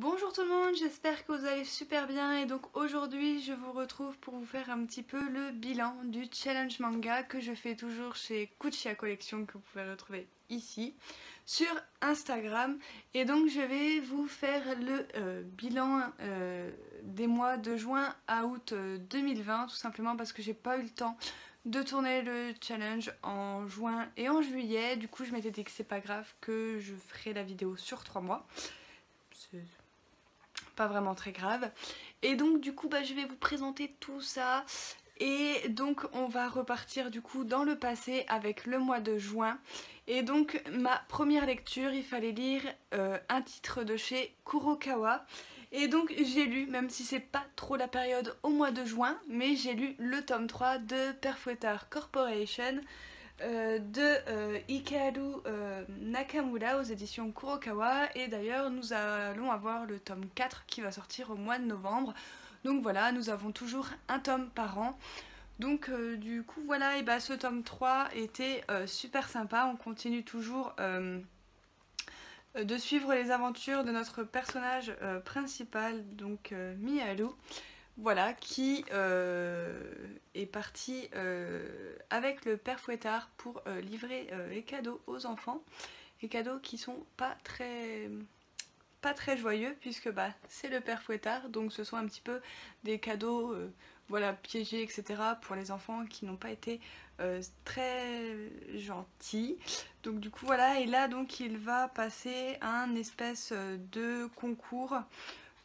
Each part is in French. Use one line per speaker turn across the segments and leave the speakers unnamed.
Bonjour tout le monde, j'espère que vous allez super bien et donc aujourd'hui je vous retrouve pour vous faire un petit peu le bilan du challenge manga que je fais toujours chez Kuchia Collection, que vous pouvez retrouver ici sur Instagram. Et donc je vais vous faire le bilan des mois de juin à août 2020, tout simplement parce que j'ai pas eu le temps de tourner le challenge en juin et en juillet. Du coup je m'étais dit que c'est pas grave, que je ferai la vidéo sur 3 mois. C'est pas vraiment très grave. Et donc du coup je vais vous présenter tout ça. Et donc on va repartir du coup dans le passé avec le mois de juin. Et donc ma première lecture, il fallait lire un titre de chez Kurokawa. Et donc j'ai lu, même si c'est pas trop la période au mois de juin, mais j'ai lu le tome 3 de Perfouettard Corporation de Hikaru Nakamura aux éditions Kurokawa. Et d'ailleurs nous allons avoir le tome 4 qui va sortir au mois de novembre. Donc voilà, nous avons toujours un tome par an. Donc du coup voilà, et ce tome 3 était super sympa. On continue toujours de suivre les aventures de notre personnage principal, donc Miharu. Voilà, qui est parti avec le père Fouettard pour livrer les cadeaux aux enfants. Les cadeaux qui sont pas très joyeux, puisque c'est le père Fouettard, donc ce sont un petit peu des cadeaux voilà, piégés, etc. pour les enfants qui n'ont pas été très gentils. Donc du coup voilà, et là donc il va passer un espèce de concours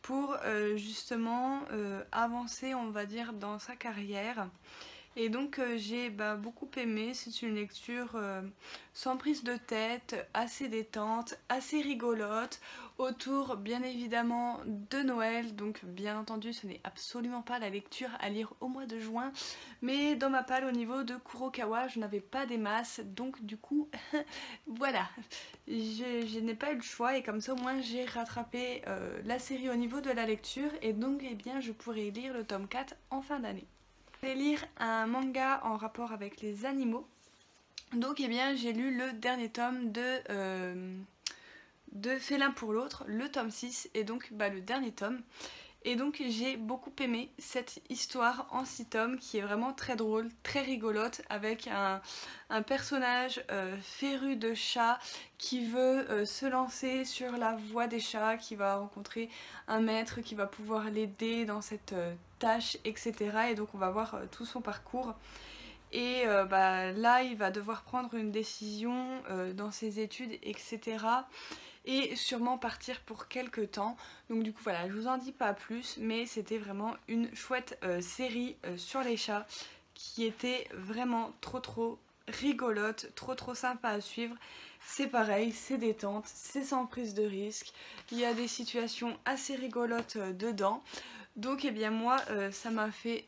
pour justement avancer, on va dire, dans sa carrière. Et donc j'ai beaucoup aimé. C'est une lecture sans prise de tête, assez détente, assez rigolote, autour bien évidemment de Noël. Donc bien entendu ce n'est absolument pas la lecture à lire au mois de juin, mais dans ma palle au niveau de Kurokawa je n'avais pas des masses, donc du coup voilà, je n'ai pas eu le choix, et comme ça au moins j'ai rattrapé la série au niveau de la lecture. Et donc je pourrai lire le tome 4 en fin d'année. Je vais lire un manga en rapport avec les animaux. Donc j'ai lu le dernier tome de Félin pour l'autre, le tome 6, et donc le dernier tome. Et donc j'ai beaucoup aimé cette histoire en 6 tomes qui est vraiment très drôle, très rigolote, avec un personnage féru de chats qui veut se lancer sur la voie des chats, qui va rencontrer un maître qui va pouvoir l'aider dans cette tâche, etc. Et donc on va voir tout son parcours. Et là il va devoir prendre une décision dans ses études, etc. et sûrement partir pour quelques temps. Donc du coup voilà, je vous en dis pas plus, mais c'était vraiment une chouette série sur les chats qui était vraiment trop rigolote, trop sympa à suivre. C'est pareil, c'est détente, c'est sans prise de risque, il y a des situations assez rigolotes dedans. Donc moi ça m'a fait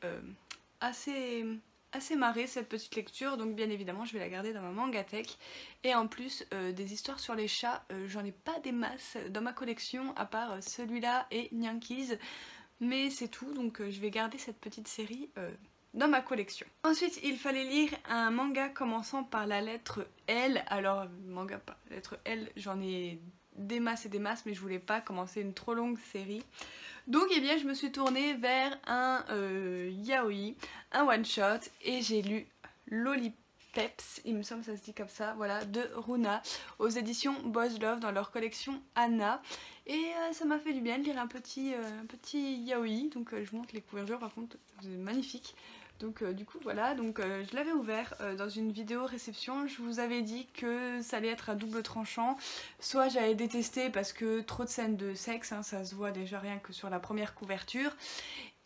assez marré cette petite lecture, donc bien évidemment je vais la garder dans ma mangatech. Et en plus des histoires sur les chats, j'en ai pas des masses dans ma collection à part celui-là et Nyankees, mais c'est tout, donc je vais garder cette petite série dans ma collection. Ensuite il fallait lire un manga commençant par la lettre L. Alors manga par la lettre L, j'en ai des masses et des masses, mais je voulais pas commencer une trop longue série. Donc je me suis tournée vers un yaoi, un one shot, et j'ai lu Lollipeps, il me semble que ça se dit comme ça, voilà, de Runa, aux éditions Boys Love dans leur collection Anna. Et ça m'a fait du bien de lire un petit yaoi, donc je vous montre les couvertures, par contre c'est magnifique. Donc du coup voilà, donc je l'avais ouvert dans une vidéo réception. Je vous avais dit que ça allait être à double tranchant. Soit j'allais détester parce que trop de scènes de sexe, hein, ça se voit déjà rien que sur la première couverture,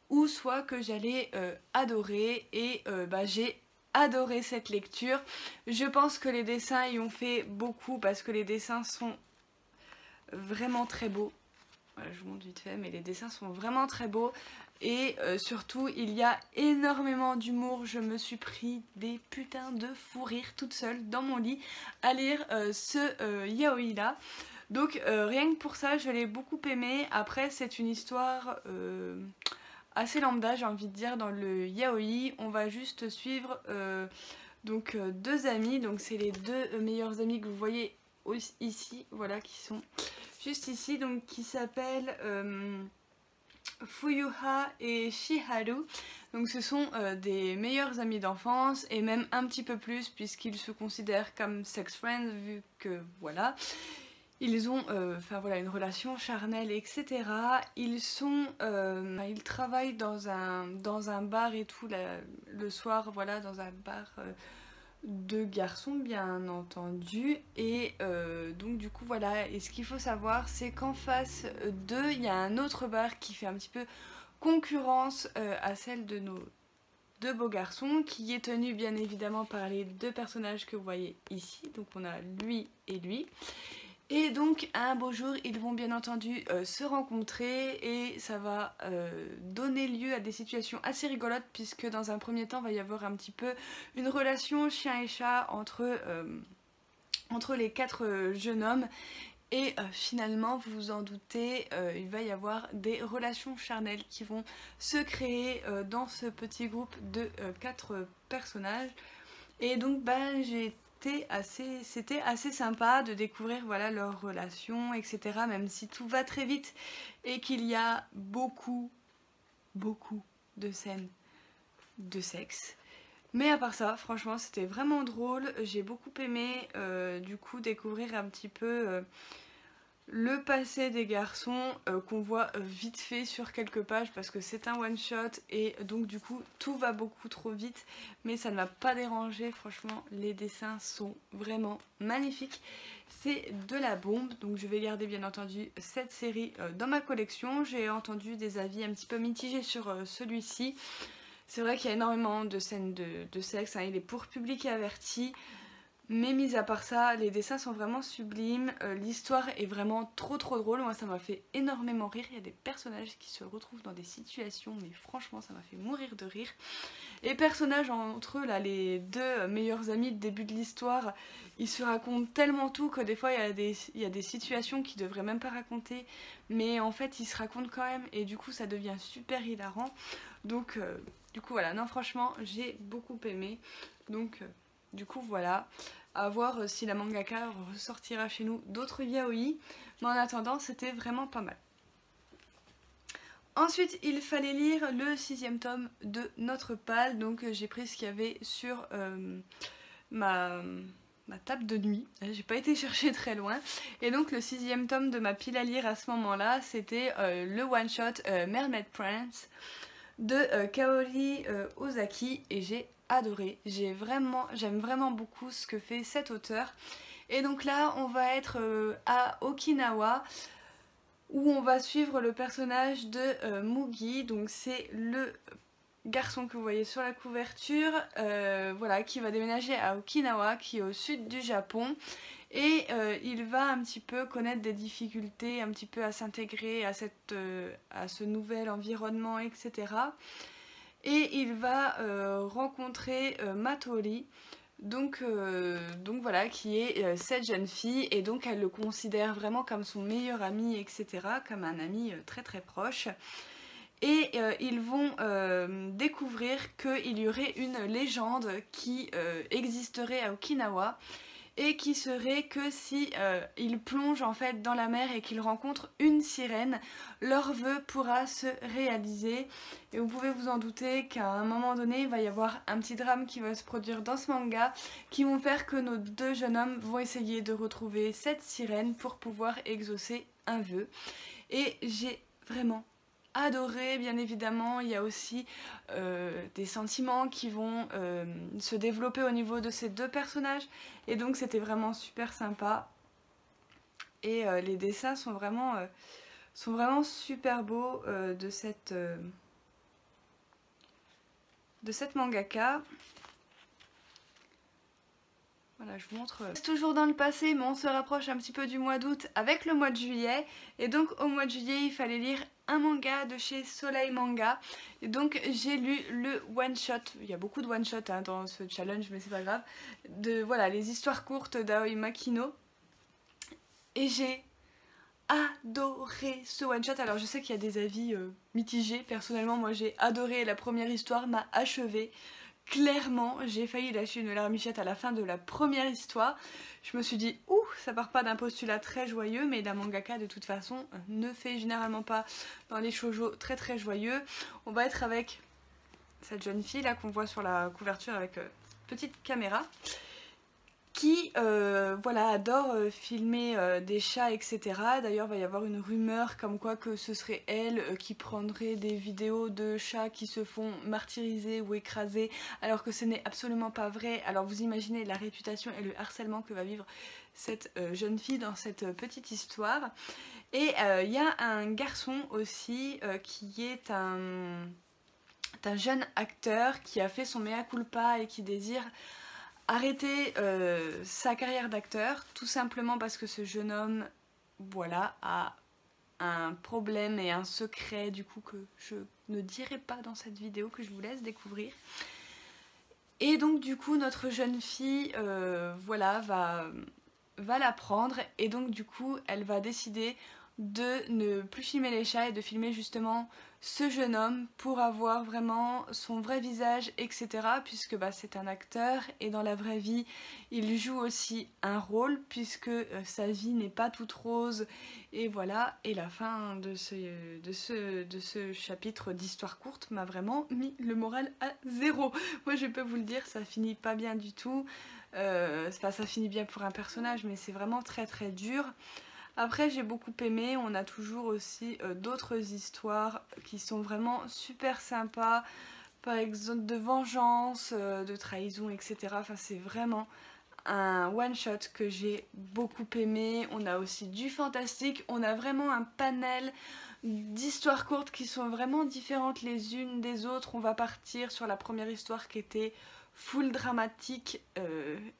ou soit que j'allais adorer. Et j'ai adoré cette lecture. Je pense que les dessins y ont fait beaucoup parce que les dessins sont vraiment très beaux. Voilà, je vous montre vite fait, mais les dessins sont vraiment très beaux. Et surtout il y a énormément d'humour. Je me suis pris des putains de fous rires toute seule dans mon lit à lire ce yaoi là. Donc rien que pour ça je l'ai beaucoup aimé. Après c'est une histoire assez lambda, j'ai envie de dire. Dans le yaoi on va juste suivre deux amis. Donc c'est les deux meilleurs amis que vous voyez ici, voilà, qui sont juste ici, donc qui s'appelle Fuyuha et Shiharu. Donc ce sont des meilleurs amis d'enfance et même un petit peu plus puisqu'ils se considèrent comme sex friends vu que voilà. Ils ont voilà, une relation charnelle, etc. Ils travaillent dans un bar et tout le soir, voilà, dans un bar de garçons bien entendu. Et donc du coup voilà, et ce qu'il faut savoir c'est qu'en face d'eux, il y a un autre bar qui fait un petit peu concurrence à celle de nos deux beaux garçons, qui est tenu bien évidemment par les deux personnages que vous voyez ici. Donc on a lui et lui. Et donc un beau jour ils vont bien entendu se rencontrer et ça va donner lieu à des situations assez rigolotes puisque dans un premier temps il va y avoir un petit peu une relation chien et chat entre les quatre jeunes hommes et finalement vous vous en doutez il va y avoir des relations charnelles qui vont se créer dans ce petit groupe de quatre personnages. Et donc c'était assez sympa de découvrir voilà leurs relations, etc. Même si tout va très vite et qu'il y a beaucoup de scènes de sexe. Mais à part ça, franchement, c'était vraiment drôle. J'ai beaucoup aimé du coup découvrir un petit peu le passé des garçons qu'on voit vite fait sur quelques pages parce que c'est un one shot et donc du coup tout va beaucoup trop vite, mais ça ne m'a pas dérangé. Franchement les dessins sont vraiment magnifiques, c'est de la bombe. Donc je vais garder bien entendu cette série dans ma collection. J'ai entendu des avis un petit peu mitigés sur celui-ci. C'est vrai qu'il y a énormément de scènes de sexe, hein, il est pour public averti. Mais mis à part ça, les dessins sont vraiment sublimes, l'histoire est vraiment trop drôle, moi ça m'a fait énormément rire, il y a des personnages qui se retrouvent dans des situations, mais franchement ça m'a fait mourir de rire. Les personnages entre eux, là, les deux meilleurs amis de début de l'histoire, ils se racontent tellement tout que des fois il y a des situations qu'ils devraient même pas raconter, mais en fait ils se racontent quand même et du coup ça devient super hilarant. Donc du coup voilà, non franchement j'ai beaucoup aimé, donc du coup voilà. À voir si la mangaka ressortira chez nous d'autres yaoi, mais en attendant c'était vraiment pas mal. Ensuite il fallait lire le 6e tome de Notre Pal, donc j'ai pris ce qu'il y avait sur ma table de nuit, j'ai pas été chercher très loin, et donc le 6e tome de ma pile à lire à ce moment là c'était le one shot Mermaid Prince de Kaori Ozaki, et j'ai adoré, j'aime vraiment beaucoup ce que fait cet auteur. Et donc là on va être à Okinawa où on va suivre le personnage de Mugi, donc c'est le garçon que vous voyez sur la couverture, voilà, qui va déménager à Okinawa qui est au sud du Japon. Et il va un petit peu connaître des difficultés, un petit peu à s'intégrer à ce nouvel environnement, etc. Et il va rencontrer Matori, donc voilà, qui est cette jeune fille, et donc elle le considère vraiment comme son meilleur ami, etc., comme un ami très proche. Et ils vont découvrir qu'il y aurait une légende qui existerait à Okinawa, et qui serait que si ils plongent en fait dans la mer et qu'ils rencontrent une sirène, leur vœu pourra se réaliser. Et vous pouvez vous en douter qu'à un moment donné il va y avoir un petit drame qui va se produire dans ce manga, qui vont faire que nos deux jeunes hommes vont essayer de retrouver cette sirène pour pouvoir exaucer un vœu. Et j'ai vraiment adoré, bien évidemment. Il y a aussi des sentiments qui vont se développer au niveau de ces deux personnages, et donc c'était vraiment super sympa. Et les dessins sont vraiment super beaux de cette mangaka. Voilà, je vous montre. C'est toujours dans le passé, mais on se rapproche un petit peu du mois d'août avec le mois de juillet. Et donc au mois de juillet, il fallait lire un manga de chez Soleil Manga. Et donc j'ai lu le one shot. Il y a beaucoup de one shot hein, dans ce challenge, mais c'est pas grave. Voilà, les histoires courtes d'Aoi Makino. Et j'ai adoré ce one shot. Alors je sais qu'il y a des avis mitigés. Personnellement, moi j'ai adoré. La première histoire m'a achevée. clairement j'ai failli lâcher une larmichette à la fin de la première histoire. Je me suis dit ouh, ça part pas d'un postulat très joyeux, mais la mangaka de toute façon ne fait généralement pas dans les shoujo très très joyeux. On va être avec cette jeune fille là qu'on voit sur la couverture avec petite caméra, qui voilà, adore filmer des chats, etc. D'ailleurs, il va y avoir une rumeur comme quoi que ce serait elle qui prendrait des vidéos de chats qui se font martyriser ou écraser, alors que ce n'est absolument pas vrai. Alors vous imaginez la réputation et le harcèlement que va vivre cette jeune fille dans cette petite histoire. Et il y a un garçon aussi qui est un jeune acteur qui a fait son mea culpa et qui désire arrêter sa carrière d'acteur, tout simplement parce que ce jeune homme, voilà, a un problème et un secret du coup que je ne dirai pas dans cette vidéo, que je vous laisse découvrir. Et donc du coup notre jeune fille, voilà, va l'apprendre, et donc du coup elle va décider de ne plus filmer les chats et de filmer justement ce jeune homme pour avoir vraiment son vrai visage, etc. Puisque bah, c'est un acteur et dans la vraie vie il joue aussi un rôle, puisque sa vie n'est pas toute rose. Et voilà, et la fin de ce chapitre d'histoire courte m'a vraiment mis le moral à zéro. Moi je peux vous le dire, ça finit pas bien du tout. Enfin, ça finit bien pour un personnage, mais c'est vraiment très très dur. Après j'ai beaucoup aimé, on a toujours aussi d'autres histoires qui sont vraiment super sympas, par exemple de vengeance, de trahison, etc. Enfin c'est vraiment un one shot que j'ai beaucoup aimé. On a aussi du fantastique, on a vraiment un panel d'histoires courtes qui sont vraiment différentes les unes des autres. On va partir sur la première histoire qui était full dramatique,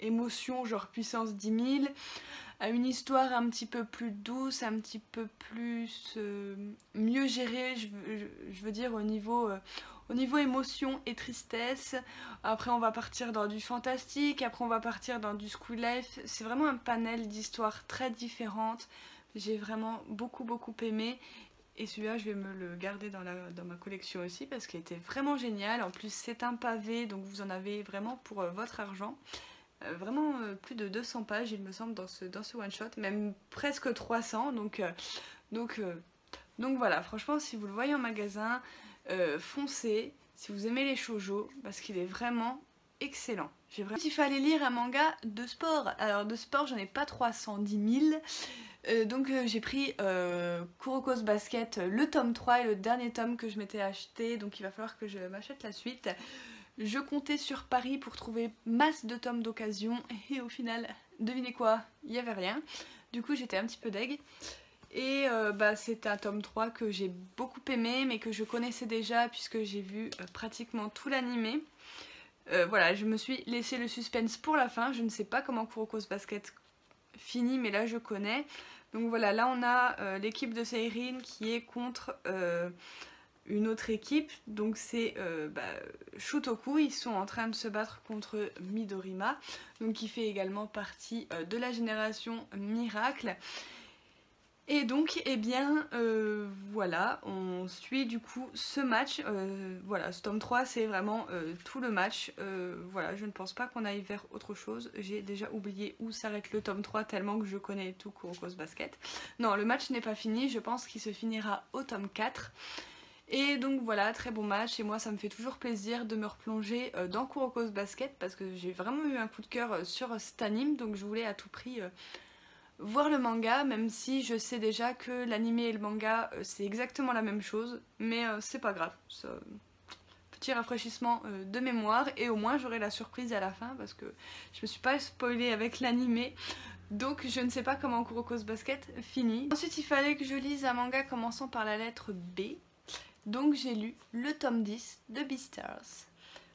émotion genre puissance 10 000, à une histoire un petit peu plus douce, un petit peu plus mieux gérée, je veux dire au niveau émotion et tristesse. Après on va partir dans du fantastique, après on va partir dans du school life. C'est vraiment un panel d'histoires très différentes. J'ai vraiment beaucoup aimé. Et celui-là je vais me le garder dans ma collection aussi parce qu'il était vraiment génial. En plus c'est un pavé, donc vous en avez vraiment pour votre argent. Vraiment plus de 200 pages il me semble dans ce one shot, même presque 300, donc voilà, franchement si vous le voyez en magasin, foncez si vous aimez les shoujo parce qu'il est vraiment excellent. Il fallait lire un manga de sport, alors de sport j'en ai pas 310 000, donc j'ai pris Kuroko's Basket, le tome 3 et le dernier tome que je m'étais acheté, donc il va falloir que je m'achète la suite. Je comptais sur Paris pour trouver masse de tomes d'occasion et au final, devinez quoi, il n'y avait rien. Du coup j'étais un petit peu deg. Et bah, c'est un tome 3 que j'ai beaucoup aimé mais que je connaissais déjà puisque j'ai vu pratiquement tout l'animé. Voilà, je me suis laissé le suspense pour la fin. Je ne sais pas comment Kuroko's Basket finit, mais là je connais. Donc voilà, là on a l'équipe de Seirin qui est contre une autre équipe, donc c'est Shutoku. Ils sont en train de se battre contre Midorima, donc qui fait également partie de la génération Miracle. Et donc eh bien voilà, on suit du coup ce match, voilà, ce tome 3 c'est vraiment tout le match, voilà, je ne pense pas qu'on aille vers autre chose, j'ai déjà oublié où s'arrête le tome 3 tellement que je connais tout Kuroko's Basket. Non, le match n'est pas fini, je pense qu'il se finira au tome 4. Et donc voilà, très bon match, et moi ça me fait toujours plaisir de me replonger dans Kuroko's Basket parce que j'ai vraiment eu un coup de cœur sur cet anime, donc je voulais à tout prix voir le manga, même si je sais déjà que l'anime et le manga c'est exactement la même chose, mais c'est pas grave, petit rafraîchissement de mémoire, et au moins j'aurai la surprise à la fin parce que je me suis pas spoilée avec l'anime. Donc je ne sais pas comment Kuroko's Basket finit. Ensuite il fallait que je lise un manga commençant par la lettre B. Donc j'ai lu le tome 10 de Beastars,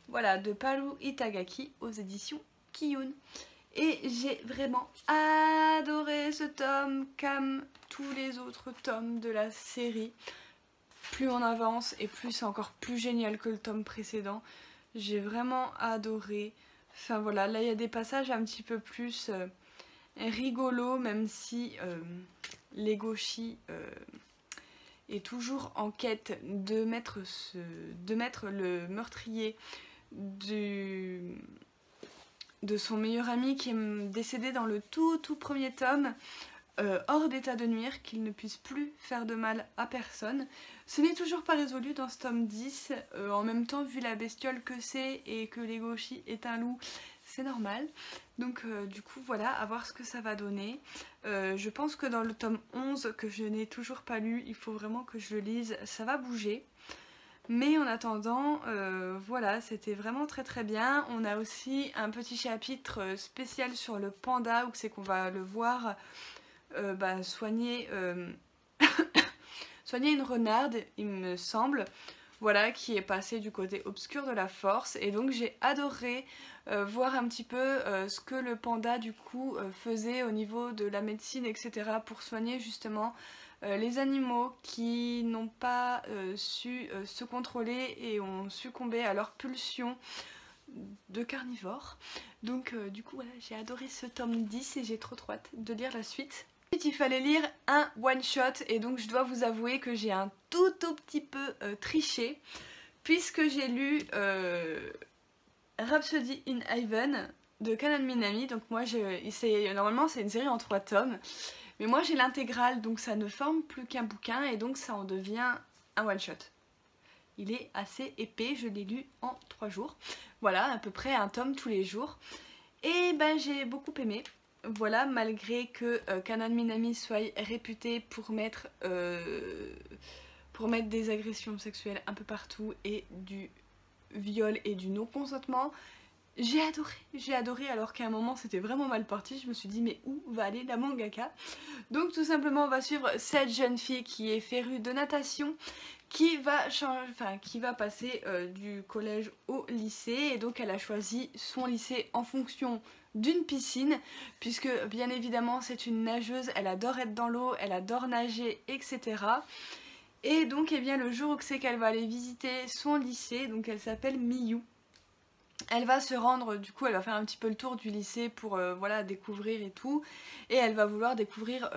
voilà, de Paru Itagaki aux éditions Kiyun. Et j'ai vraiment adoré ce tome comme tous les autres tomes de la série. Plus on avance et plus c'est encore plus génial que le tome précédent. J'ai vraiment adoré. Enfin voilà, là il y a des passages un petit peu plus rigolos, même si Legoshi est toujours en quête de mettre le meurtrier de son meilleur ami qui est décédé dans le tout premier tome, hors d'état de nuire, qu'il ne puisse plus faire de mal à personne. Ce n'est toujours pas résolu dans ce tome 10, en même temps vu la bestiole que c'est et que Legoshi est un loup, c'est normal. Donc du coup voilà, à voir ce que ça va donner. Je pense que dans le tome 11 que je n'ai toujours pas lu, il faut vraiment que je le lise, ça va bouger. Mais en attendant, voilà, c'était vraiment très bien. On a aussi un petit chapitre spécial sur le panda où c'est qu'on va le voir soigner, soigner une renarde, il me semble, voilà, qui est passée du côté obscur de la force. Et donc j'ai adoré voir un petit peu ce que le panda du coup faisait au niveau de la médecine, etc. pour soigner justement les animaux qui n'ont pas su se contrôler et ont succombé à leur pulsion de carnivores. Donc du coup voilà, j'ai adoré ce tome 10 et j'ai trop hâte de lire la suite. Ensuite il fallait lire un one shot et donc je dois vous avouer que j'ai un tout petit peu triché puisque j'ai lu Rhapsody in Heaven de Kanan Minami. Donc moi normalement c'est une série en 3 tomes, mais moi j'ai l'intégrale donc ça ne forme plus qu'un bouquin et donc ça en devient un one shot. Il est assez épais, je l'ai lu en 3 jours. Voilà, à peu près un tome tous les jours. Et ben j'ai beaucoup aimé. Voilà, malgré que Kanan Minami soit réputé pour mettre des agressions sexuelles un peu partout et du viol et du non-consentement, j'ai adoré alors qu'à un moment c'était vraiment mal parti. Je me suis dit mais où va aller la mangaka? Donc tout simplement on va suivre cette jeune fille qui est férue de natation, qui va passer du collège au lycée et donc elle a choisi son lycée en fonction d'une piscine puisque bien évidemment c'est une nageuse, elle adore être dans l'eau, elle adore nager, etc. Et donc eh bien, le jour où c'est qu'elle va aller visiter son lycée, donc elle s'appelle Miyu, elle va se rendre, du coup elle va faire un petit peu le tour du lycée pour voilà, découvrir et tout, et elle va vouloir découvrir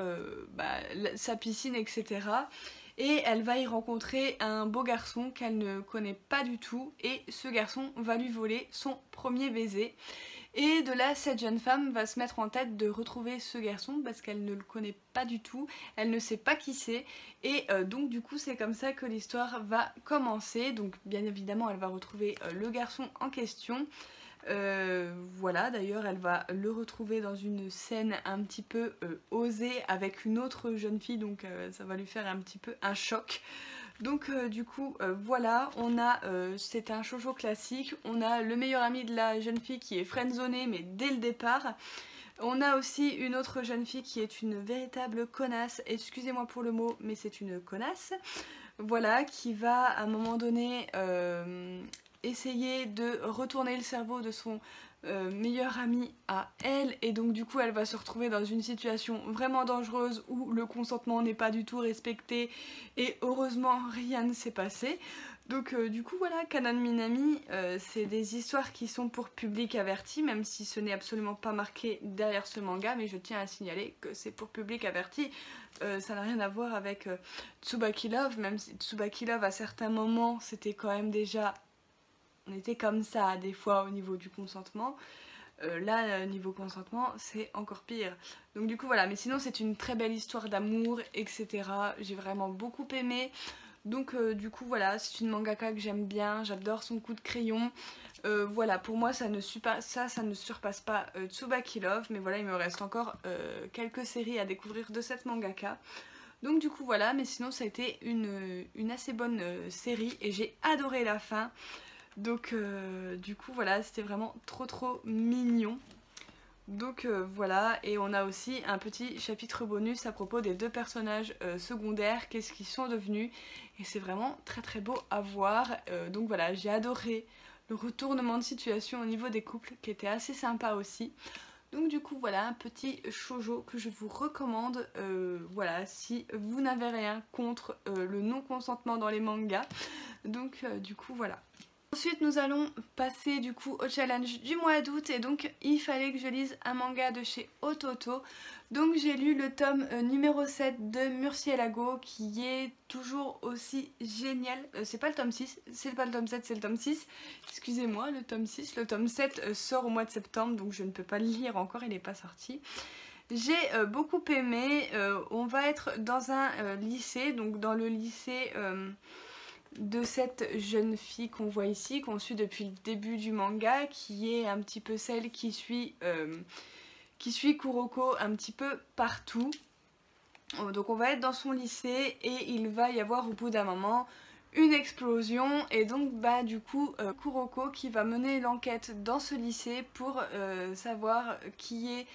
sa piscine, etc. Et elle va y rencontrer un beau garçon qu'elle ne connaît pas du tout et ce garçon va lui voler son premier baiser. Et de là, cette jeune femme va se mettre en tête de retrouver ce garçon parce qu'elle ne le connaît pas du tout, elle ne sait pas qui c'est et donc du coup c'est comme ça que l'histoire va commencer. Donc bien évidemment elle va retrouver le garçon en question. Voilà, d'ailleurs elle va le retrouver dans une scène un petit peu osée avec une autre jeune fille, donc ça va lui faire un petit peu un choc. Donc du coup voilà, on a, c'est un shoujo classique, on a le meilleur ami de la jeune fille qui est friendzonée mais dès le départ. On a aussi une autre jeune fille qui est une véritable connasse, excusez-moi pour le mot mais c'est une connasse. Voilà, qui va à un moment donné essayer de retourner le cerveau de son meilleur ami à elle et donc du coup elle va se retrouver dans une situation vraiment dangereuse où le consentement n'est pas du tout respecté et heureusement rien ne s'est passé. Donc du coup voilà, Kanan Minami, c'est des histoires qui sont pour public averti, même si ce n'est absolument pas marqué derrière ce manga, mais je tiens à signaler que c'est pour public averti. Ça n'a rien à voir avec Tsubaki Love, même si Tsubaki Love à certains moments c'était quand même déjà... On était comme ça des fois au niveau du consentement. Là, niveau consentement, c'est encore pire. Donc du coup voilà, mais sinon c'est une très belle histoire d'amour, etc. J'ai vraiment beaucoup aimé. Donc du coup voilà, c'est une mangaka que j'aime bien, j'adore son coup de crayon. Voilà, pour moi ça ne surpasse pas Tsubaki Love, mais voilà, il me reste encore quelques séries à découvrir de cette mangaka. Donc du coup voilà, mais sinon ça a été une assez bonne série et j'ai adoré la fin. Donc du coup voilà, c'était vraiment trop mignon. Donc voilà, et on a aussi un petit chapitre bonus à propos des 2 personnages secondaires, qu'est-ce qu'ils sont devenus. Et c'est vraiment très beau à voir. Donc voilà, j'ai adoré le retournement de situation au niveau des couples qui était assez sympa aussi. Donc du coup voilà, un petit shoujo que je vous recommande, voilà, si vous n'avez rien contre le non-consentement dans les mangas. Donc du coup voilà. Ensuite nous allons passer du coup au challenge du mois d'août et donc il fallait que je lise un manga de chez Ototo. Donc j'ai lu le tome numéro 7 de Murciélago qui est toujours aussi génial. C'est pas le tome 6, c'est pas le tome 7, c'est le tome 6. Excusez-moi, le tome 6. Le tome 7 sort au mois de septembre donc je ne peux pas le lire encore, il n'est pas sorti. J'ai beaucoup aimé, on va être dans un lycée, donc dans le lycée de cette jeune fille qu'on voit ici, qu'on suit depuis le début du manga, qui est un petit peu celle qui suit Kuroko un petit peu partout. Donc on va être dans son lycée et il va y avoir au bout d'un moment une explosion et donc bah du coup Kuroko qui va mener l'enquête dans ce lycée pour savoir qui est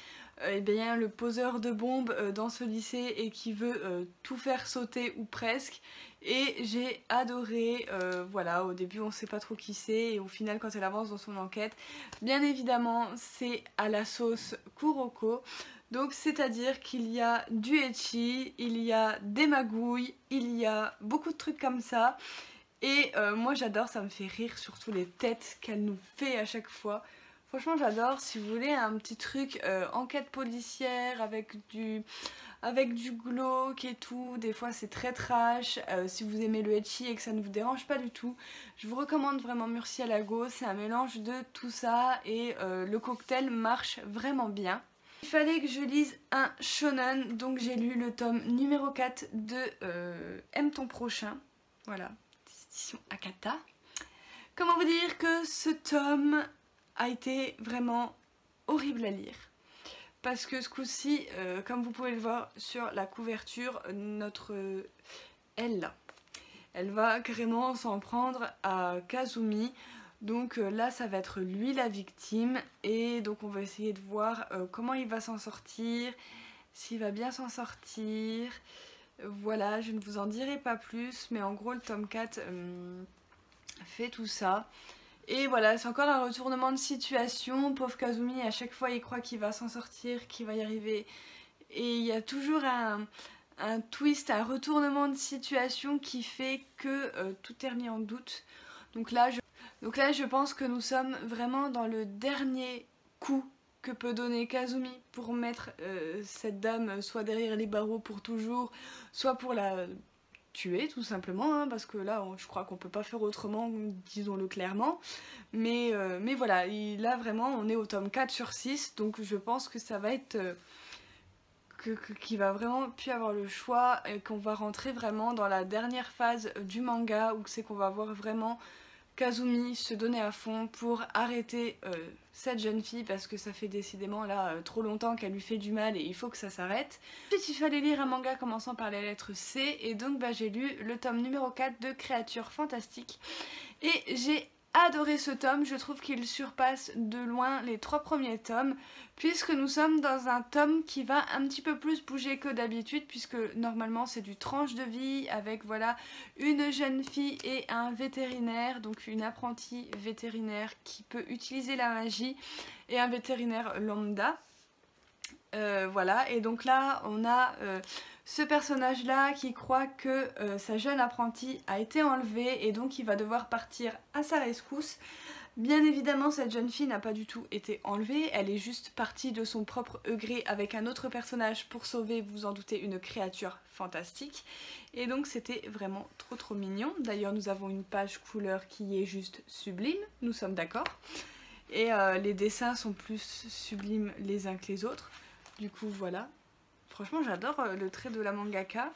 eh bien, le poseur de bombes dans ce lycée et qui veut tout faire sauter ou presque. Et j'ai adoré, voilà, au début on sait pas trop qui c'est et au final quand elle avance dans son enquête, bien évidemment c'est à la sauce Kuroko. Donc c'est à dire qu'il y a du ecchi, il y a des magouilles, il y a beaucoup de trucs comme ça. Et moi j'adore, ça me fait rire, surtout les têtes qu'elle nous fait à chaque fois. Franchement j'adore. Si vous voulez un petit truc enquête policière avec du glauque et tout, des fois c'est très trash, si vous aimez le ecchi et que ça ne vous dérange pas du tout, je vous recommande vraiment Murciélago, c'est un mélange de tout ça et le cocktail marche vraiment bien. Il fallait que je lise un shonen, donc j'ai lu le tome numéro 4 de Aime ton prochain, voilà, édition Akata. Comment vous dire que ce tome a été vraiment horrible à lire. Parce que ce coup-ci, comme vous pouvez le voir sur la couverture, notre elle va carrément s'en prendre à Kazumi. Donc là, ça va être lui la victime. Et donc on va essayer de voir comment il va s'en sortir, s'il va bien s'en sortir. Voilà, je ne vous en dirai pas plus, mais en gros le tome 4 fait tout ça. Et voilà, c'est encore un retournement de situation. Pauvre Kazumi, à chaque fois il croit qu'il va s'en sortir, qu'il va y arriver. Et il y a toujours un twist, un retournement de situation qui fait que tout est remis en doute. Donc là, je pense que nous sommes vraiment dans le dernier coup que peut donner Kazumi pour mettre cette dame soit derrière les barreaux pour toujours, soit pour la tuer tout simplement, hein, parce que là je crois qu'on peut pas faire autrement, disons-le clairement. Mais voilà, là vraiment on est au tome 4 sur 6, donc je pense que ça va être... qu'il va vraiment plus avoir le choix et qu'on va rentrer vraiment dans la dernière phase du manga où c'est qu'on va voir vraiment Kazumi se donner à fond pour arrêter cette jeune fille parce que ça fait décidément là trop longtemps qu'elle lui fait du mal et il faut que ça s'arrête. Ensuite il fallait lire un manga commençant par la lettre C et donc bah, j'ai lu le tome numéro 4 de Créatures Fantastiques et j'ai adoré ce tome, je trouve qu'il surpasse de loin les 3 premiers tomes puisque nous sommes dans un tome qui va un petit peu plus bouger que d'habitude puisque normalement c'est du tranche de vie avec voilà une jeune fille et un vétérinaire, donc une apprentie vétérinaire qui peut utiliser la magie et un vétérinaire lambda. Voilà, et donc là on a ce personnage là qui croit que sa jeune apprentie a été enlevée et donc il va devoir partir à sa rescousse. Bien évidemment cette jeune fille n'a pas du tout été enlevée, elle est juste partie de son propre gré avec un autre personnage pour sauver, vous vous en doutez, une créature fantastique. Et donc c'était vraiment trop mignon. D'ailleurs nous avons une page couleur qui est juste sublime, nous sommes d'accord. Et les dessins sont plus sublimes les uns que les autres. Du coup voilà, franchement j'adore le trait de la mangaka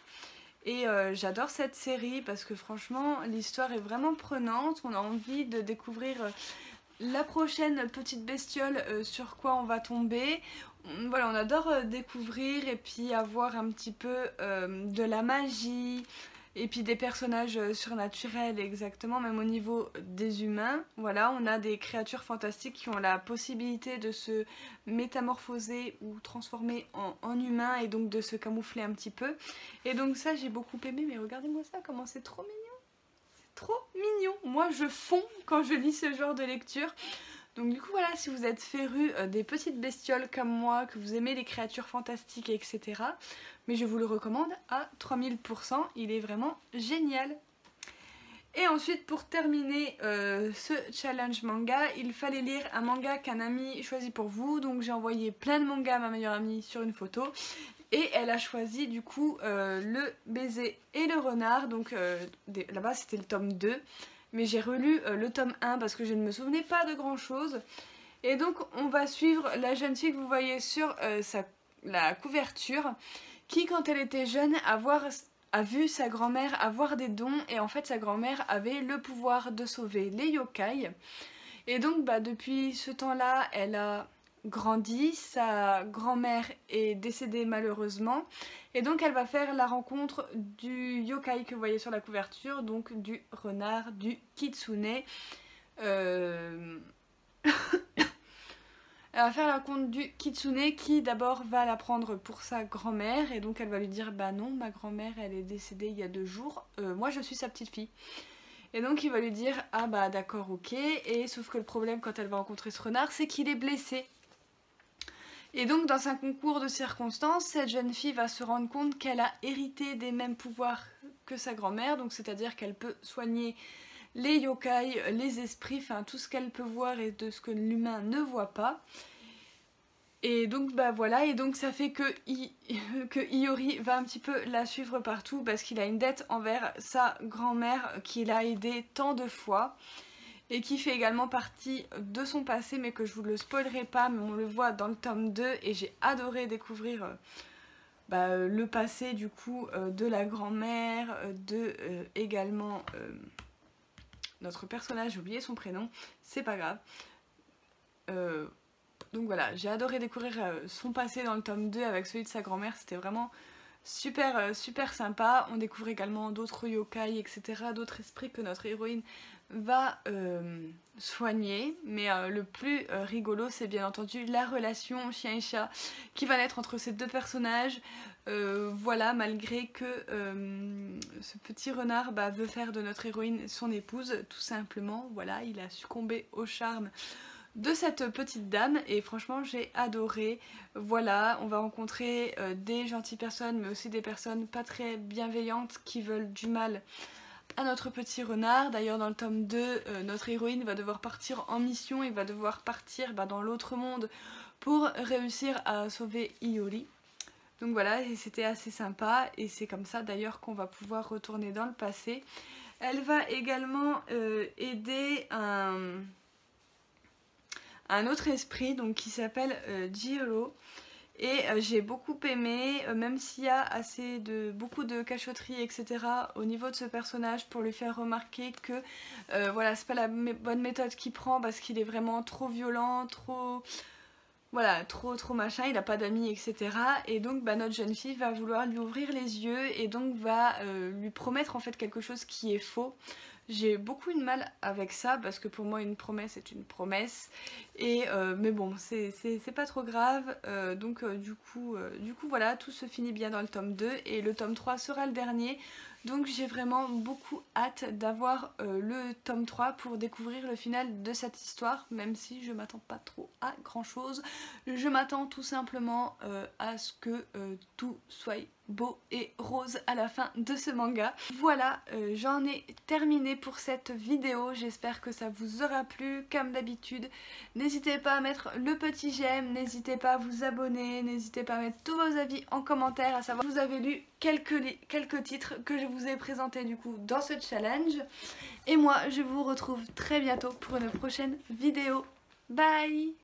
et j'adore cette série parce que franchement l'histoire est vraiment prenante, on a envie de découvrir la prochaine petite bestiole sur quoi on va tomber. Voilà, on adore découvrir et puis avoir un petit peu de la magie et puis des personnages surnaturels exactement, même au niveau des humains. Voilà, on a des créatures fantastiques qui ont la possibilité de se métamorphoser ou transformer en humain et donc de se camoufler un petit peu. Et donc ça j'ai beaucoup aimé, mais regardez-moi ça, comment c'est trop mignon. C'est trop mignon. Moi je fonds quand je lis ce genre de lecture. Donc du coup voilà, si vous êtes féru des petites bestioles comme moi, que vous aimez les créatures fantastiques etc. Mais je vous le recommande à 3000%, il est vraiment génial. Et ensuite pour terminer ce challenge manga, il fallait lire un manga qu'un ami choisit pour vous. Donc j'ai envoyé plein de mangas à ma meilleure amie sur une photo. Et elle a choisi du coup le baiser et le renard. Donc là-bas c'était le tome 2. Mais j'ai relu le tome 1 parce que je ne me souvenais pas de grand chose. Et donc on va suivre la jeune fille que vous voyez sur la couverture, qui quand elle était jeune a vu sa grand-mère avoir des dons, et en fait sa grand-mère avait le pouvoir de sauver les yokai. Et donc depuis ce temps-là, elle a grandi, sa grand-mère est décédée malheureusement, et donc elle va faire la rencontre du yokai que vous voyez sur la couverture, donc du renard, du kitsune. Elle va faire la rencontre du kitsune qui d'abord va la prendre pour sa grand-mère, et donc elle va lui dire bah non, ma grand-mère elle est décédée il y a 2 jours, moi je suis sa petite fille. Et donc il va lui dire ah bah d'accord ok, et sauf que le problème quand elle va rencontrer ce renard c'est qu'il est blessé. Et donc dans un concours de circonstances, cette jeune fille va se rendre compte qu'elle a hérité des mêmes pouvoirs que sa grand-mère, donc c'est-à-dire qu'elle peut soigner les yokai, les esprits, enfin tout ce qu'elle peut voir et de ce que l'humain ne voit pas. Et donc voilà, et donc ça fait que Iori va un petit peu la suivre partout parce qu'il a une dette envers sa grand-mère qu'il a aidée tant de fois et qui fait également partie de son passé, mais que je vous le spoilerai pas, mais on le voit dans le tome 2 et j'ai adoré découvrir le passé du coup de la grand-mère, de également notre personnage, j'ai oublié son prénom, c'est pas grave. Donc voilà, j'ai adoré découvrir son passé dans le tome 2 avec celui de sa grand-mère, c'était vraiment super, super sympa. On découvre également d'autres yokai, etc., d'autres esprits que notre héroïne va soigner. Mais le plus rigolo, c'est bien entendu la relation chien et chat qui va naître entre ces deux personnages. Voilà, malgré que ce petit renard veut faire de notre héroïne son épouse, tout simplement. Voilà, il a succombé au charme de cette petite dame et franchement j'ai adoré. Voilà, on va rencontrer des gentilles personnes mais aussi des personnes pas très bienveillantes qui veulent du mal à notre petit renard. D'ailleurs dans le tome 2, notre héroïne va devoir partir en mission et va devoir partir dans l'autre monde pour réussir à sauver Iori. Donc voilà, et c'était assez sympa et c'est comme ça d'ailleurs qu'on va pouvoir retourner dans le passé. Elle va également aider un autre esprit donc qui s'appelle Jiro, et j'ai beaucoup aimé, même s'il y a beaucoup de cachotterie etc au niveau de ce personnage pour lui faire remarquer que voilà, c'est pas la bonne méthode qu'il prend parce qu'il est vraiment trop violent, trop machin, il a pas d'amis etc, et donc notre jeune fille va vouloir lui ouvrir les yeux et donc va lui promettre en fait quelque chose qui est faux. J'ai beaucoup de mal avec ça parce que pour moi une promesse est une promesse, et mais bon c'est pas trop grave, donc du coup voilà, tout se finit bien dans le tome 2 et le tome 3 sera le dernier. Donc j'ai vraiment beaucoup hâte d'avoir le tome 3 pour découvrir le final de cette histoire, même si je m'attends pas trop à grand chose. Je m'attends tout simplement à ce que tout soit beau et rose à la fin de ce manga. Voilà, j'en ai terminé pour cette vidéo, j'espère que ça vous aura plu. Comme d'habitude, n'hésitez pas à mettre le petit j'aime, n'hésitez pas à vous abonner, n'hésitez pas à mettre tous vos avis en commentaire, à savoir si vous avez lu quelques titres que je vous ai présentés du coup dans ce challenge. Et moi je vous retrouve très bientôt pour une prochaine vidéo. Bye!